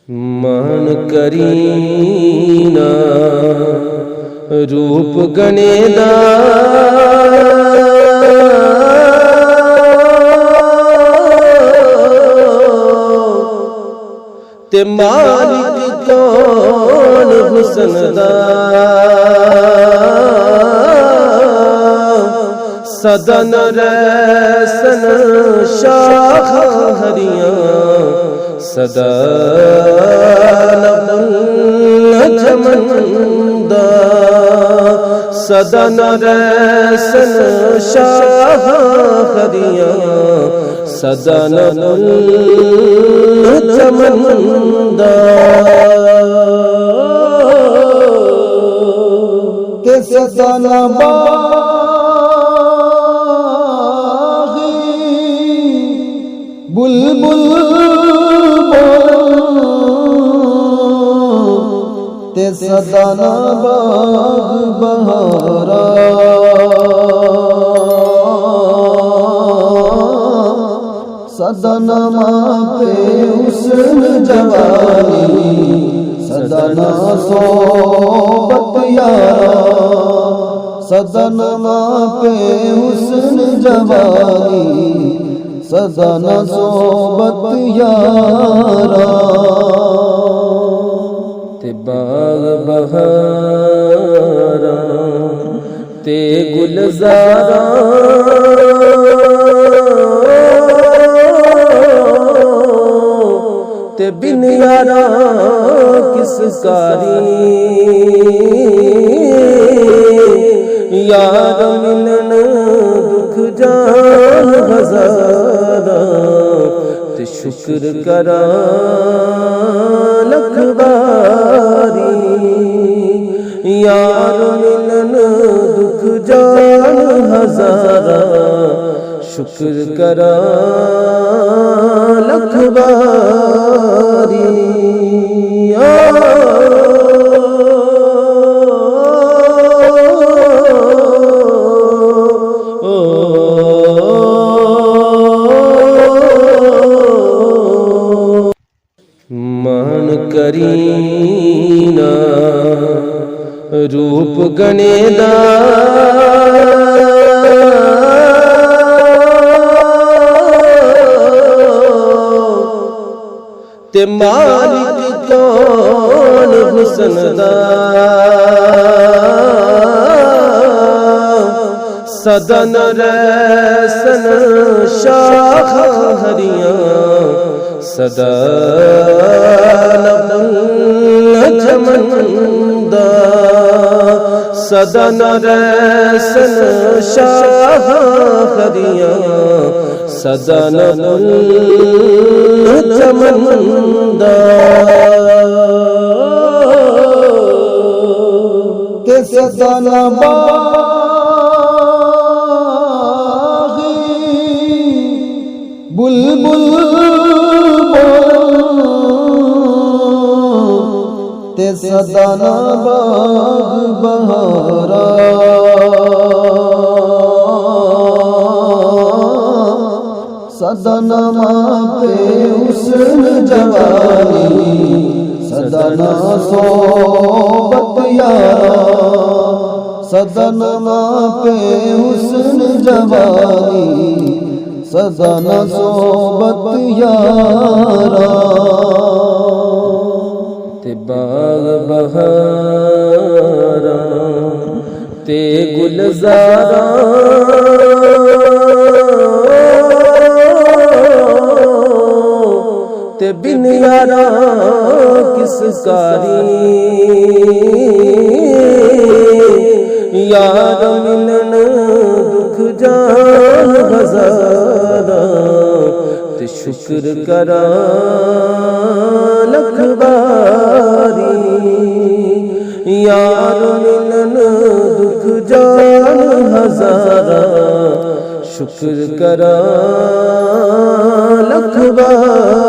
मान करीना रूप गनेदा ते मालिक कौन हुस्न दा सदन रैसन शाख हरियां सदा चमनदा सदन रैसन शाह हरियां सदन चमनदा के सदन बुलबुल ते सदाना बाग बहारा सदना पे हुस्न जवानी सदना सोबत यारा सदना पे हुस्न जवानी सदना सोबत यारा ते बाग बहारा ते गुलजारा ते बिन यारा किस कारी यार मिलन दुख जान हजारा ते शुक्र करा लख बारी यार मिलन दुख जान हजारा शुक्र करा लख बारी मान करीना रूप गनेदा ते मालिक कौन हुस्न दा सदन रैसन शाख हरियां सदा चमनदा सदन रैसन शाह हरियां सदन चमनदा के सदना बुलबुल ते सदाना बाग बहारा सदना पे हुस्न जवानी सदना सोबत यारा सदना पे हुस्न जवानी सदना सोबत यारा ते बाग बहारा ते गुलजारा ते बिन यारा किस कारी यार मिलन दुख जान हजारा ते शुक्र करा लख बारी यार मिलन दुख जान हजारा शुक्र करा लख बारी।